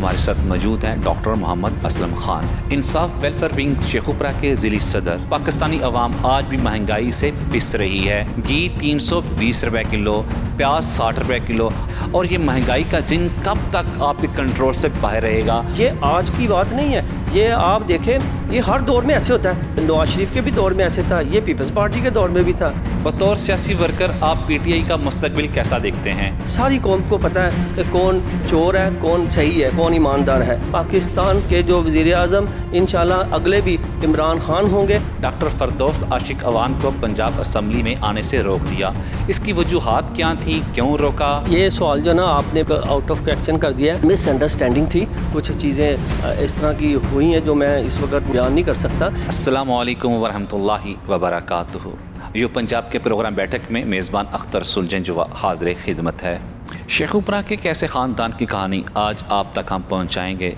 ہمارے ساتھ موجود ہیں ڈاکٹر محمد اسلم خان، انصاف ویلفیئر ونگ شیخوپورہ کے ضلعی صدر۔ پاکستانی عوام آج بھی مہنگائی سے پس رہی ہے۔ گھی 320 روپے کلو، پیاز 60 روپے کلو، اور یہ مہنگائی کا جن کب تک آپ کے کنٹرول سے باہر رہے گا؟ یہ آج کی بات نہیں ہے، یہ آپ دیکھیں یہ ہر دور میں ایسے ہوتا ہے۔ نواز شریف کے بھی دور میں ایسے تھا، یہ پیپلز پارٹی کے دور میں بھی تھا۔ بطور سیاسی ورکر آپ پی ٹی آئی کا مستقبل کیسا دیکھتے ہیں؟ ساری قوم کو پتہ ہے کہ کون چور ہے، کون صحیح ہے، کون ایماندار ہے۔ پاکستان کے جو وزیر اعظم انشاءاللہ اگلے بھی عمران خان ہوں گے۔ ڈاکٹر فردوس عاشق عوان کو پنجاب اسمبلی میں آنے سے روک دیا، اس کی وجوہات کیا تھیں؟ کیوں روکا؟ یہ سوال جو نا آپ نے آؤٹ آف کویکشن کر دیا ہے۔ مس انڈرسٹینڈنگ تھی، کچھ چیزیں اس طرح کی ہوئی ہیں جو میں اس وقت بیان نہیں کر سکتا۔ السلام علیکم ورحمۃ اللہ وبرکاتہ۔ یہ پنجاب کے پروگرام بیٹھک میں میزبان اختر سلجھن جو حاضر خدمت ہے۔ شیخوپورہ کے کیسے خاندان کی کہانی آج آپ تک ہم پہنچائیں گے،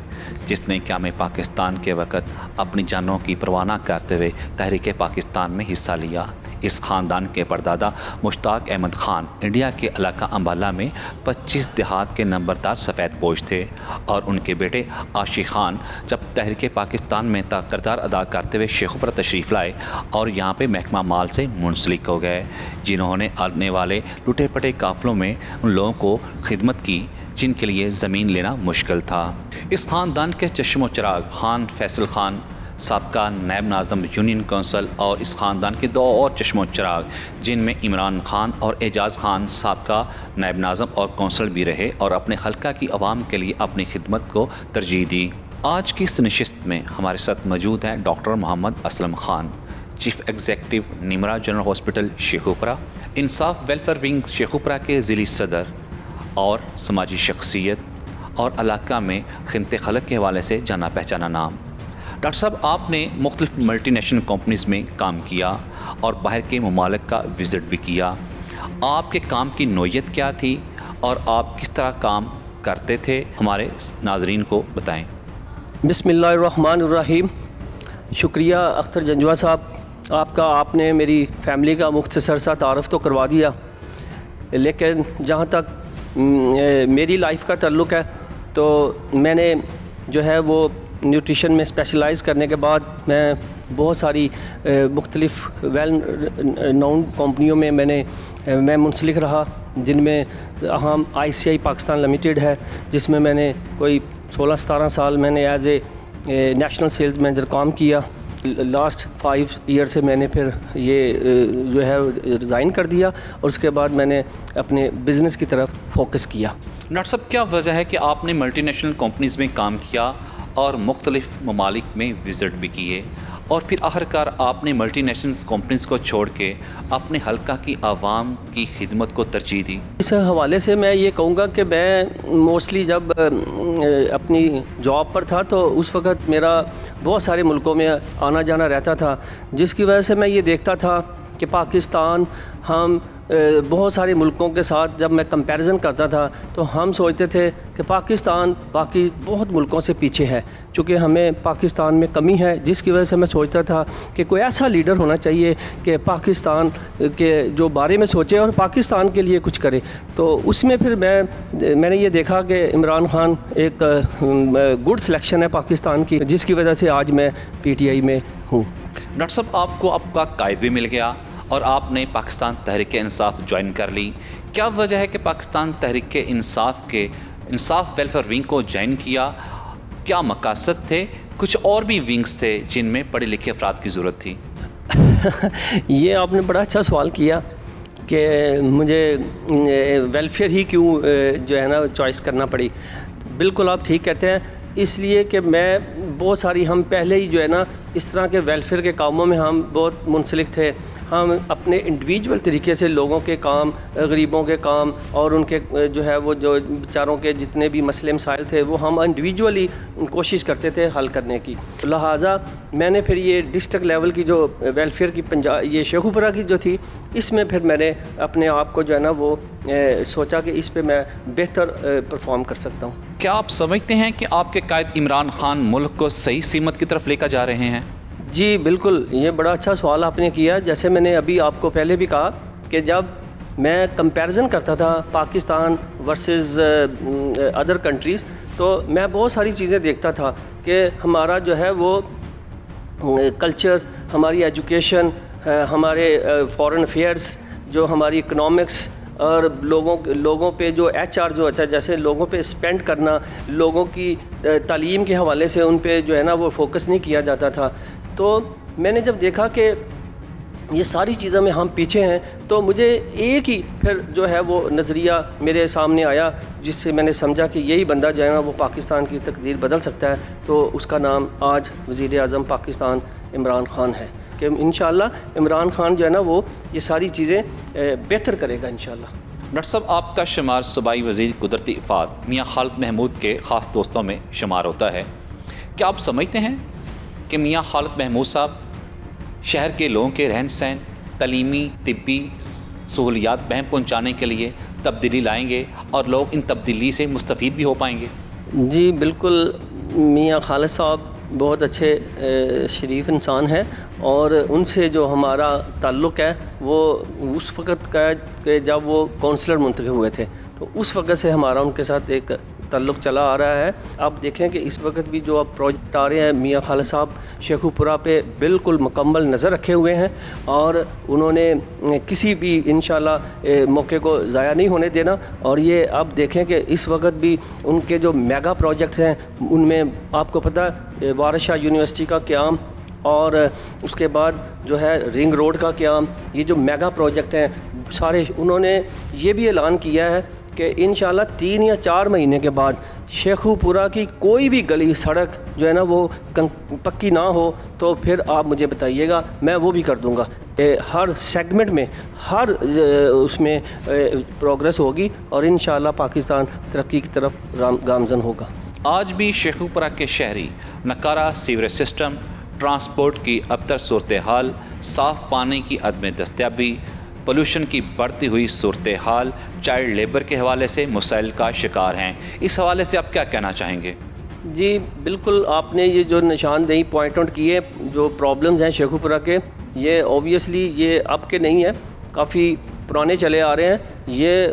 جس نے قیام پاکستان کے وقت اپنی جانوں کی پرواہ نہ کرتے ہوئے تحریک پاکستان میں حصہ لیا۔ اس خاندان کے پردادا مشتاق احمد خان انڈیا کے علاقہ امبالہ میں 25 دہات کے نمبردار سفید پوش تھے، اور ان کے بیٹے عاشق خان جب تحریک پاکستان میں کردار ادا کرتے ہوئے شیخوپورہ تشریف لائے اور یہاں پہ محکمہ مال سے منسلک ہو گئے، جنہوں نے آنے والے لٹے پٹے قافلوں میں ان لوگوں کو خدمت کی جن کے لیے زمین لینا مشکل تھا۔ اس خاندان کے چشم و چراغ خان فیصل خان سابقہ نائب ناظم یونین کونسل، اور اس خاندان کے دو اور چشم و چراغ جن میں عمران خان اور اعجاز خان سابقہ نائب ناظم اور کونسل بھی رہے اور اپنے حلقہ کی عوام کے لیے اپنی خدمت کو ترجیح دی۔ آج کی اس نشست میں ہمارے ساتھ موجود ہیں doctor Muhammad Aslam Khan, chief executive Nimra general hospital Sheikhupura, Insaf welfare wing Sheikhupura کے ضلعی صدر اور سماجی شخصیت اور علاقہ میں خدمت خلق کے حوالے سے جانا پہچانا نام۔ ڈاکٹر صاحب، آپ نے مختلف ملٹی نیشنل کمپنیز میں کام کیا اور باہر کے ممالک کا وزٹ بھی کیا۔ آپ کے کام کی نوعیت کیا تھی اور آپ کس طرح کام کرتے تھے؟ ہمارے ناظرین کو بتائیں۔ بسم اللہ الرحمن الرحیم۔ شکریہ اختر جنجوا صاحب آپ نے میری فیملی کا مختصر سا تعارف تو کروا دیا، لیکن جہاں تک میری لائف کا تعلق ہے تو میں نے جو ہے وہ نیوٹریشن میں اسپیشلائز کرنے کے بعد میں بہت ساری مختلف ویل نون کمپنیوں میں میں منسلک رہا، جن میں اہم ICI پاکستان لمیٹڈ ہے، جس میں نے کوئی 16-17 سال میں نے as a national sales manager کام کیا۔ لاسٹ 5 ایئر سے میں نے پھر یہ جو ہے ریزائن کر دیا، اور اس کے بعد میں نے اپنے بزنس کی طرف فوکس کیا۔ ڈاکٹر صاحب، کیا وجہ ہے کہ آپ نے ملٹی نیشنل کمپنیز میں کام کیا اور مختلف ممالک میں وزٹ بھی کیے، اور پھر آخرکار آپ نے ملٹی نیشنل کمپنیز کو چھوڑ کے اپنے حلقہ کی عوام کی خدمت کو ترجیح دی؟ اس حوالے سے میں یہ کہوں گا کہ میں موسٹلی جب اپنی جاب پر تھا تو اس وقت میرا بہت سارے ملکوں میں آنا جانا رہتا تھا، جس کی وجہ سے میں یہ دیکھتا تھا کہ پاکستان ہم بہت سارے ملکوں کے ساتھ جب میں کمپیریزن کرتا تھا تو ہم سوچتے تھے کہ پاکستان باقی بہت ملکوں سے پیچھے ہے، چونکہ ہمیں پاکستان میں کمی ہے، جس کی وجہ سے میں سوچتا تھا کہ کوئی ایسا لیڈر ہونا چاہیے کہ پاکستان کے جو بارے میں سوچے اور پاکستان کے لیے کچھ کرے۔ تو اس میں پھر میں نے یہ دیکھا کہ عمران خان ایک گڈ سلیکشن ہے پاکستان کی، جس کی وجہ سے آج میں PTI میں ہوں۔ ڈاکٹر صاحب، آپ کو آپ کا قائد بھی مل گیا اور آپ نے پاکستان تحریک انصاف جوائن کر لی۔ کیا وجہ ہے کہ پاکستان تحریک انصاف ویلفیئر ونگ کو جوائن کیا؟ کیا مقاصد تھے؟ کچھ اور بھی ونگز تھے جن میں پڑھے لکھے افراد کی ضرورت تھی؟ یہ آپ نے بڑا اچھا سوال کیا کہ مجھے ویلفیئر ہی کیوں جو ہے نا چوائس کرنا پڑی۔ بالکل آپ ٹھیک کہتے ہیں، اس لیے کہ میں بہت ساری ہم پہلے ہی جو ہے نا اس طرح کے ویلفیئر کے کاموں میں ہم بہت منسلک تھے۔ ہم اپنے انڈیویجول طریقے سے لوگوں کے کام، غریبوں کے کام اور ان کے جو ہے وہ جو بیچاروں کے جتنے بھی مسئلے مسائل تھے وہ ہم انڈیویجولی کوشش کرتے تھے حل کرنے کی۔ لہٰذا میں نے پھر یہ ڈسٹرکٹ لیول کی جو ویلفیئر کی یہ شیخوپورہ کی جو تھی، اس میں پھر میں نے اپنے آپ کو جو ہے نا وہ سوچا کہ اس پہ میں بہتر پرفارم کر سکتا ہوں۔ کیا آپ سمجھتے ہیں کہ آپ کے قائد عمران خان ملک کو صحیح سمت کی طرف لے کر جا رہے ہیں؟ جی بالکل، یہ بڑا اچھا سوال آپ نے کیا۔ جیسے میں نے ابھی آپ کو پہلے بھی کہا کہ جب میں کمپیریزن کرتا تھا پاکستان ورسز ادر کنٹریز، تو میں بہت ساری چیزیں دیکھتا تھا کہ ہمارا جو ہے وہ کلچر، ہماری ایجوکیشن، ہمارے فارن افیئرس، جو ہماری اکنامکس اور لوگوں پہ جو ایچ آر جو جیسے لوگوں پہ اسپینڈ کرنا، لوگوں کی تعلیم کے حوالے سے ان پہ جو ہے نا وہ فوکس نہیں کیا جاتا تھا. تو میں نے جب دیکھا کہ یہ ساری چیزوں میں ہم پیچھے ہیں تو مجھے ایک ہی پھر جو ہے وہ نظریہ میرے سامنے آیا جس سے میں نے سمجھا کہ یہی بندہ جو ہے نا وہ پاکستان کی تقدیر بدل سکتا ہے. تو اس کا نام آج وزیر اعظم پاکستان عمران خان ہے کہ انشاءاللہ عمران خان جو ہے نا وہ یہ ساری چیزیں بہتر کرے گا انشاءاللہ. ڈاکٹر صاحب، آپ کا شمار صوبائی وزیر قدرتی آفات میاں خالد محمود کے خاص دوستوں میں شمار ہوتا ہے. کیا آپ سمجھتے ہیں کہ میاں خالد محمود صاحب شہر کے لوگوں کے رہن سہن، تعلیمی، طبی سہولیات بہم پہنچانے کے لیے تبدیلی لائیں گے اور لوگ ان تبدیلی سے مستفید بھی ہو پائیں گے؟ جی بالکل، میاں خالد صاحب بہت اچھے شریف انسان ہیں، اور ان سے جو ہمارا تعلق ہے وہ اس وقت کا ہے کہ جب وہ کونسلر منتخب ہوئے تھے، تو اس وقت سے ہمارا ان کے ساتھ ایک تعلق چلا آ رہا ہے. آپ دیکھیں کہ اس وقت بھی جو اب پروجیکٹ آ رہے ہیں، میاں خالد صاحب شیخو پورہ پہ بالکل مکمل نظر رکھے ہوئے ہیں، اور انہوں نے کسی بھی انشاءاللہ موقع کو ضائع نہیں ہونے دینا. اور یہ آپ دیکھیں کہ اس وقت بھی ان کے جو میگا پروجیکٹس ہیں ان میں آپ کو پتہ وارث شاہ یونیورسٹی کا قیام، اور اس کے بعد جو ہے رنگ روڈ کا قیام، یہ جو میگا پروجیکٹ ہیں سارے، انہوں نے یہ بھی اعلان کیا ہے کہ انشاءاللہ 3 یا 4 مہینے کے بعد شیخو پورہ کی کوئی بھی گلی سڑک جو ہے نا وہ پکی نہ ہو تو پھر آپ مجھے بتائیے گا، میں وہ بھی کر دوں گا. ہر سیگمنٹ میں ہر اس میں پروگریس ہوگی، اور انشاءاللہ پاکستان ترقی کی طرف گامزن ہوگا. آج بھی شیخو پورہ کے شہری نکارہ سیوریج سسٹم، ٹرانسپورٹ کی ابتر صورتحال، صاف پانی کی عدم دستیابی، پولوشن کی بڑھتی ہوئی صورتحال، چائلڈ لیبر کے حوالے سے مسائل کا شکار ہیں. اس حوالے سے آپ کیا کہنا چاہیں گے؟ جی بالکل، آپ نے یہ جو نشاندہی پوائنٹ آؤٹ کیے، جو پرابلمز ہیں شیخو پورہ کے، یہ اوبویسلی یہ اب کے نہیں ہیں، کافی پرانے چلے آ رہے ہیں. یہ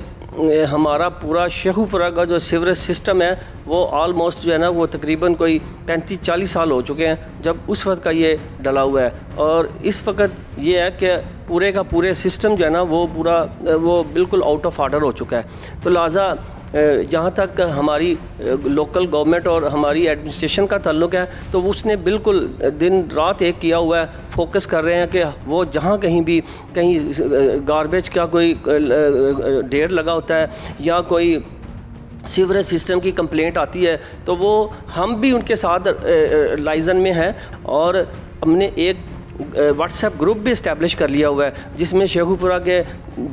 ہمارا پورا شیخو پورہ کا جو سیوریج سسٹم ہے وہ آلموسٹ جو ہے نا وہ تقریباً کوئی 35-40 سال ہو چکے ہیں جب اس وقت کا یہ ڈلا ہوا ہے. اور اس وقت یہ ہے کہ پورے کا پورے سسٹم جو ہے نا وہ پورا وہ بالکل آؤٹ آف آرڈر ہو چکا ہے. تو لہٰذا جہاں تک ہماری لوکل گورنمنٹ اور ہماری ایڈمنسٹریشن کا تعلق ہے تو اس نے بالکل دن رات ایک کیا ہوا ہے، فوکس کر رہے ہیں کہ وہ جہاں کہیں گاربیج کا کوئی ڈھیر لگا ہوتا ہے یا کوئی سیوریج سسٹم کی کمپلینٹ آتی ہے تو وہ ہم بھی ان کے ساتھ لائزن میں ہیں، اور ہم نے ایک واٹس ایپ گروپ بھی اسٹیبلش کر لیا ہوا ہے جس میں شیخو پورہ کے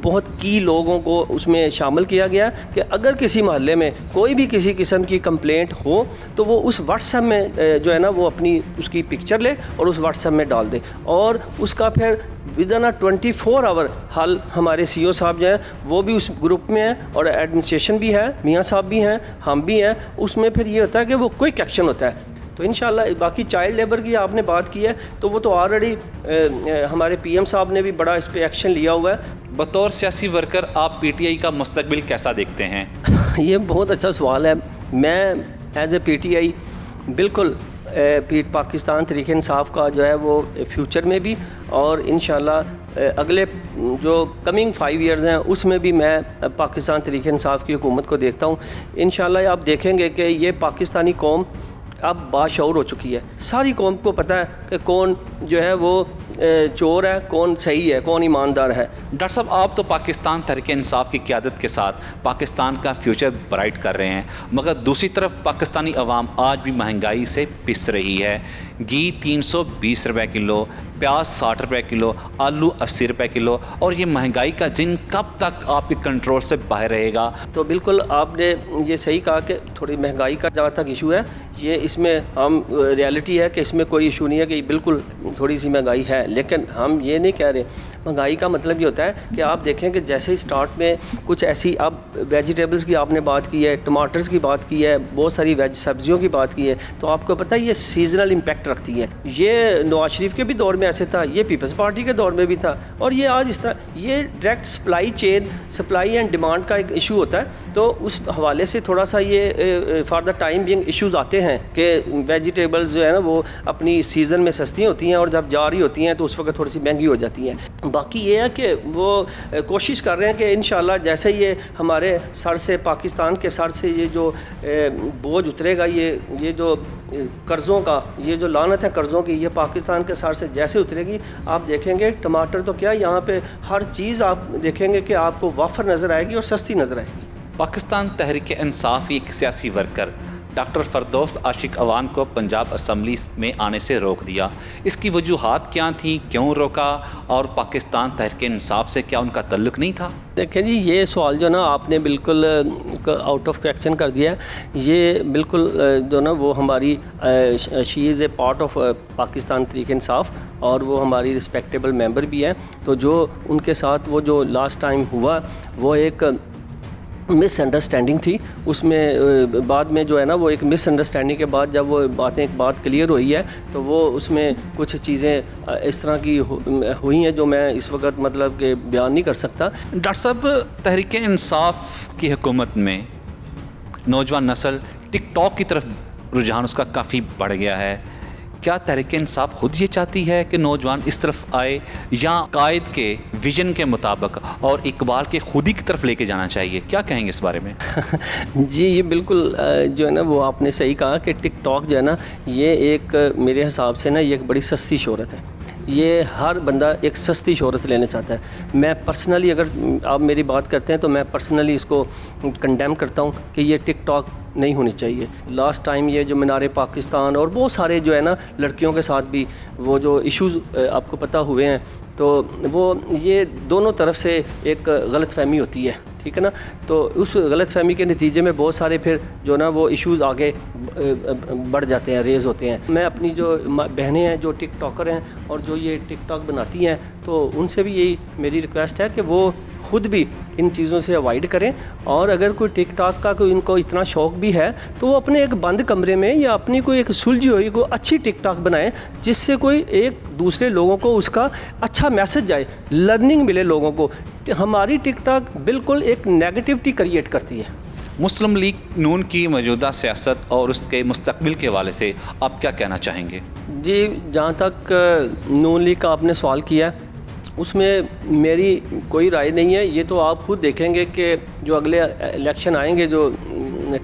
بہت کی لوگوں کو اس میں شامل کیا گیا کہ اگر کسی محلے میں کوئی بھی کسی قسم کی کمپلینٹ ہو تو وہ اس واٹس ایپ میں جو ہے نا وہ اپنی اس کی پکچر لے اور اس واٹس ایپ میں ڈال دے، اور اس کا پھر ودن 24 آور حل ہمارے سی او صاحب جو ہیں وہ بھی اس گروپ میں ہیں، اور ایڈمنسٹریشن بھی ہے، میاں صاحب بھی ہیں، ہم بھی ہیں. اس میں پھر یہ ہوتا ہے کہ وہ کوئک ایکشن ہوتا ہے. تو انشاءاللہ باقی چائلڈ لیبر کی آپ نے بات کی ہے تو وہ تو آلریڈی ہمارے پی ایم صاحب نے بھی بڑا اس پہ ایکشن لیا ہوا ہے. بطور سیاسی ورکر آپ پی ٹی آئی کا مستقبل کیسا دیکھتے ہیں؟ یہ بہت اچھا سوال ہے. میں as a P T I بالکل پاکستان تحریک انصاف کا جو ہے وہ فیوچر میں بھی اور انشاءاللہ اگلے جو کمنگ 5 ایئرز ہیں اس میں بھی میں پاکستان تحریک انصاف کی حکومت کو دیکھتا ہوں. انشاءاللہ آپ دیکھیں گے کہ یہ پاکستانی قوم اب باشعور ہو چکی ہے. ساری قوم کو پتہ ہے کہ کون جو ہے وہ چور ہے، کون صحیح ہے، کون ایماندار ہے. ڈاکٹر صاحب، آپ تو پاکستان تحریک انصاف کی قیادت کے ساتھ پاکستان کا فیوچر برائٹ کر رہے ہیں، مگر دوسری طرف پاکستانی عوام آج بھی مہنگائی سے پس رہی ہے. گھی 320 روپے کلو، پیاز 60 روپے کلو، آلو 80 روپے کلو، اور یہ مہنگائی کا جن کب تک آپ کے کنٹرول سے باہر رہے گا؟ تو بالکل آپ نے یہ صحیح کہا کہ تھوڑی مہنگائی کا جہاں تک ایشو ہے، یہ اس میں ہم ریالٹی ہے کہ اس میں کوئی ایشو نہیں ہے کہ بالکل تھوڑی سی مہنگائی ہے، لیکن ہم یہ نہیں کہہ رہے. مہنگائی کا مطلب یہ ہوتا ہے کہ آپ دیکھیں کہ جیسے اسٹارٹ میں کچھ ایسی، اب ویجیٹیبلز کی آپ نے بات کی ہے، ٹماٹرز کی بات کی ہے، بہت ساری سبزیوں کی بات کی ہے، تو آپ کو پتہ ہے یہ سیزنل امپیکٹ رکھتی ہیں. یہ نواز شریف کے بھی دور میں ایسے تھا, یہ پیپلز پارٹی کے دور میں بھی تھا, اور یہ آج اس طرح یہ direct supply chain, supply and demand کا ایک ایشو ہوتا ہے. تو اس حوالے سے تھوڑا سا یہ for the time being issues آتے ہیں کہ ویجیٹیبلز جو ہے نا وہ اپنی سیزن میں سستی ہوتی ہیں اور جب جا رہی ہوتی ہیں تو اس وقت تھوڑی سی مہنگی ہو جاتی ہیں. باقی یہ ہے کہ وہ کوشش کر رہے ہیں کہ انشاءاللہ جیسے یہ ہمارے سر سے, پاکستان کے سر سے یہ جو بوجھ اترے گا, یہ جو قرضوں کا, یہ جو لعنت ہے قرضوں کی, یہ پاکستان کے سر سے جیسے اترے گی, آپ دیکھیں گے ٹماٹر تو کیا, یہاں پہ ہر چیز آپ دیکھیں گے کہ آپ کو وافر نظر آئے گی اور سستی نظر آئے گی. پاکستان تحریک انصاف کی ایک سیاسی ورکر ڈاکٹر فردوس عاشق عوان کو پنجاب اسمبلی میں آنے سے روک دیا. اس کی وجوہات کیا تھیں, کیوں روکا, اور پاکستان تحریک انصاف سے کیا ان کا تعلق نہیں تھا؟ دیکھیں جی, یہ سوال جو نا آپ نے بالکل آؤٹ آف کویکشن کر دیا ہے. یہ بالکل جو نا وہ ہماری شی از a part of Pakistan Tehreek Insaf, اور وہ ہماری رسپیکٹیبل ممبر بھی ہیں. تو جو ان کے ساتھ وہ جو لاسٹ ٹائم ہوا وہ ایک مس انڈرسٹینڈنگ تھی. اس میں بعد میں جو ہے نا وہ ایک مس انڈرسٹینڈنگ کے بعد جب وہ بات کلیئر ہوئی ہے تو وہ اس میں کچھ چیزیں اس طرح کی ہوئی ہیں جو میں اس وقت مطلب کہ بیان نہیں کر سکتا. ڈاکٹر صاحب, تحریک انصاف کی حکومت میں نوجوان نسل ٹک ٹاک کی طرف رجحان اس کا کافی بڑھ گیا ہے. کیا تحریک انصاف خود یہ چاہتی ہے کہ نوجوان اس طرف آئے, یا قائد کے ویژن کے مطابق اور اقبال کے خودی کی طرف لے کے جانا چاہیے؟ کیا کہیں گے اس بارے میں؟ جی, یہ بالکل جو ہے نا وہ آپ نے صحیح کہا کہ ٹک ٹاک جو ہے نا یہ ایک میرے حساب سے نا یہ ایک بڑی سستی شہرت ہے. یہ ہر بندہ ایک سستی شہرت لینا چاہتا ہے. میں پرسنلی, اگر آپ میری بات کرتے ہیں تو میں پرسنلی اس کو کنڈیم کرتا ہوں کہ یہ ٹک ٹاک نہیں ہونی چاہیے. لاسٹ ٹائم یہ جو مینار پاکستان اور بہت سارے جو ہے نا لڑکیوں کے ساتھ بھی وہ جو ایشوز آپ کو پتہ ہوئے ہیں, تو وہ یہ دونوں طرف سے ایک غلط فہمی ہوتی ہے, ٹھیک ہے نا. تو اس غلط فہمی کے نتیجے میں بہت سارے پھر جو نا وہ ایشوز آگے بڑھ جاتے ہیں, ریز ہوتے ہیں. میں اپنی جو بہنیں ہیں جو ٹک ٹاکر ہیں اور جو یہ ٹک ٹاک بناتی ہیں, تو ان سے بھی یہی میری ریکویسٹ ہے کہ وہ خود بھی ان چیزوں سے اوائڈ کریں, اور اگر کوئی ٹک ٹاک کا کوئی ان کو اتنا شوق بھی ہے تو وہ اپنے ایک بند کمرے میں یا اپنی کوئی ایک سلجھی ہوئی کوئی اچھی ٹک ٹاک بنائیں, جس سے کوئی ایک دوسرے لوگوں کو اس کا اچھا میسج جائے, لرننگ ملے لوگوں کو. ہماری ٹک ٹاک بالکل ایک نیگیٹیوٹی کریٹ کرتی ہے. مسلم لیگ نون کی موجودہ سیاست اور اس کے مستقبل کے حوالے سے آپ کیا کہنا چاہیں گے؟ جی, جہاں تک نون لیگ کا آپ نے سوال کیا ہے اس میں میری کوئی رائے نہیں ہے. یہ تو آپ خود دیکھیں گے کہ جو اگلے الیکشن آئیں گے جو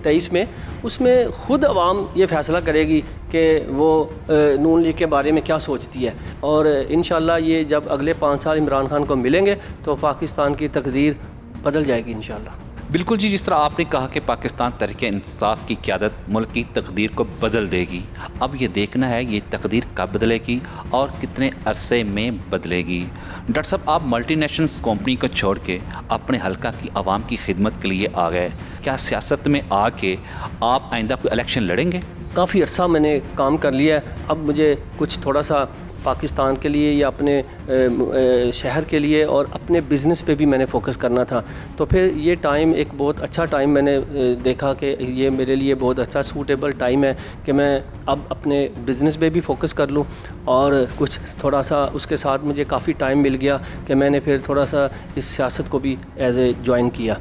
23 میں, اس میں خود عوام یہ فیصلہ کرے گی کہ وہ نون لیگ کے بارے میں کیا سوچتی ہے. اور انشاءاللہ یہ جب اگلے 5 سال عمران خان کو ملیں گے تو پاکستان کی تقدیر بدل جائے گی انشاءاللہ. بالکل جی, جس طرح آپ نے کہا کہ پاکستان تحریک انصاف کی قیادت ملک کی تقدیر کو بدل دے گی. اب یہ دیکھنا ہے یہ تقدیر کب بدلے گی اور کتنے عرصے میں بدلے گی. ڈاکٹر صاحب, آپ ملٹی نیشنلز کمپنی کو چھوڑ کے اپنے حلقہ کی عوام کی خدمت کے لیے آ گئے. کیا سیاست میں آ کے آپ آئندہ کوئی الیکشن لڑیں گے؟ کافی عرصہ میں نے کام کر لیا ہے, اب مجھے کچھ تھوڑا سا پاکستان کے لیے یا اپنے شہر کے لیے اور اپنے بزنس پہ بھی میں نے فوکس کرنا تھا. تو پھر یہ ٹائم ایک بہت اچھا ٹائم میں نے دیکھا کہ یہ میرے لیے بہت اچھا سوٹیبل ٹائم ہے کہ میں اب اپنے بزنس پہ بھی فوکس کر لوں, اور کچھ تھوڑا سا اس کے ساتھ مجھے کافی ٹائم مل گیا کہ میں نے پھر تھوڑا سا اس سیاست کو بھی ایز اے جوائن کیا.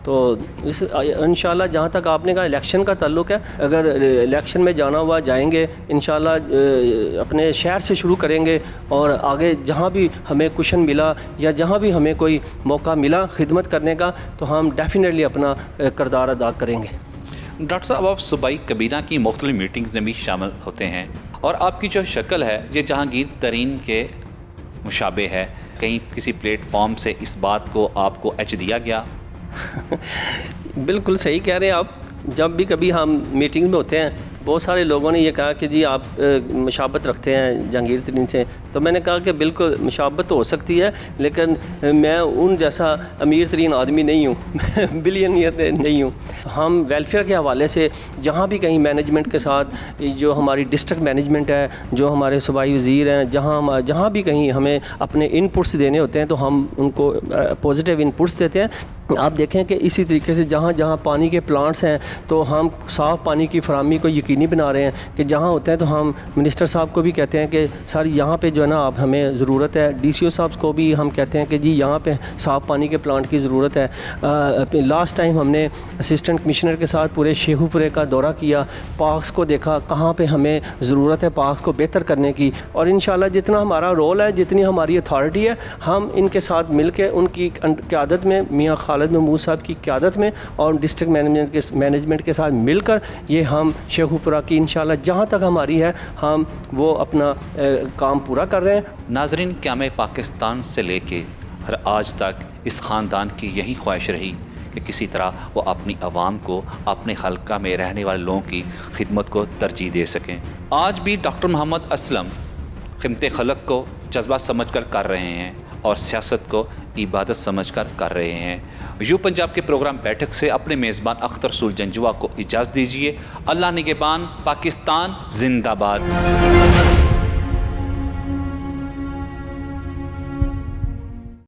تو اس انشاءاللہ جہاں تک آپ نے کہا الیکشن کا تعلق ہے, اگر الیکشن میں جانا ہوا جائیں گے انشاءاللہ, اپنے شہر سے شروع کریں گے, اور آگے جہاں بھی ہمیں کوشن ملا یا جہاں بھی ہمیں کوئی موقع ملا خدمت کرنے کا تو ہم ڈیفینیٹلی اپنا کردار ادا کریں گے. ڈاکٹر صاحب, آپ صوبائی کابینہ کی مختلف میٹنگز میں بھی شامل ہوتے ہیں, اور آپ کی جو شکل ہے یہ جہانگیر ترین کے مشابہ ہے. کہیں کسی پلیٹ فارم سے اس بات کو آپ کو ایچ دیا گیا؟ بالکل صحیح کہہ رہے ہیں آپ. جب بھی کبھی ہم میٹنگ میں ہوتے ہیں بہت سارے لوگوں نے یہ کہا کہ جی آپ مشابت رکھتے ہیں جہانگیر ترین سے, تو میں نے کہا کہ بالکل مشابت تو ہو سکتی ہے, لیکن میں ان جیسا امیر ترین آدمی نہیں ہوں, بلینئر نہیں ہوں. ہم ویلفیئر کے حوالے سے جہاں بھی کہیں مینجمنٹ کے ساتھ, جو ہماری ڈسٹرکٹ مینجمنٹ ہے, جو ہمارے صوبائی وزیر ہیں, جہاں بھی کہیں ہمیں اپنے ان پٹس دینے ہوتے ہیں تو ہم ان کو پازیٹیو ان پٹس دیتے ہیں. آپ دیکھیں کہ اسی طریقے سے جہاں جہاں پانی کے پلانٹس ہیں تو ہم صاف پانی کی فراہمی کو یقینی بنا رہے ہیں کہ جہاں ہوتے ہیں تو ہم منسٹر صاحب کو بھی کہتے ہیں کہ سر یہاں پہ جو ہے نا آپ ہمیں ضرورت ہے، ڈی سی او صاحب کو بھی ہم کہتے ہیں کہ جی یہاں پہ صاف پانی کے پلانٹ کی ضرورت ہے۔ لاسٹ ٹائم ہم نے اسسٹنٹ کمشنر کے ساتھ پورے شیخو پورے کا دورہ کیا، پارکس کو دیکھا کہاں پہ ہمیں ضرورت ہے پارکس کو بہتر کرنے کی، اور انشاءاللہ جتنا ہمارا رول ہے، جتنی ہماری اتھارٹی ہے، ہم ان کے ساتھ مل کے ان کی قیادت میں، میاں خالد محمود صاحب کی قیادت میں اور ڈسٹرکٹ مینجمنٹ کے ساتھ مل کر یہ ہم شیخو پورہ کی انشاءاللہ جہاں تک ہماری ہے ہم وہ اپنا کام پورا کر رہے ہیں۔ ناظرین، قیام پاکستان سے لے کے آج تک اس خاندان کی یہی خواہش رہی کہ کسی طرح وہ اپنی عوام کو، اپنے حلقہ میں رہنے والے لوگوں کی خدمت کو ترجیح دے سکیں۔ آج بھی ڈاکٹر محمد اسلم خدمت خلق کو جذبہ سمجھ کر رہے ہیں اور سیاست کو عبادت سمجھ کر رہے ہیں۔ یو پنجاب کے پروگرام بیٹھک سے اپنے میزبان اختر سلجھنجوا کو اجازت دیجیے۔ اللہ نگہبان، پاکستان زندہ باد۔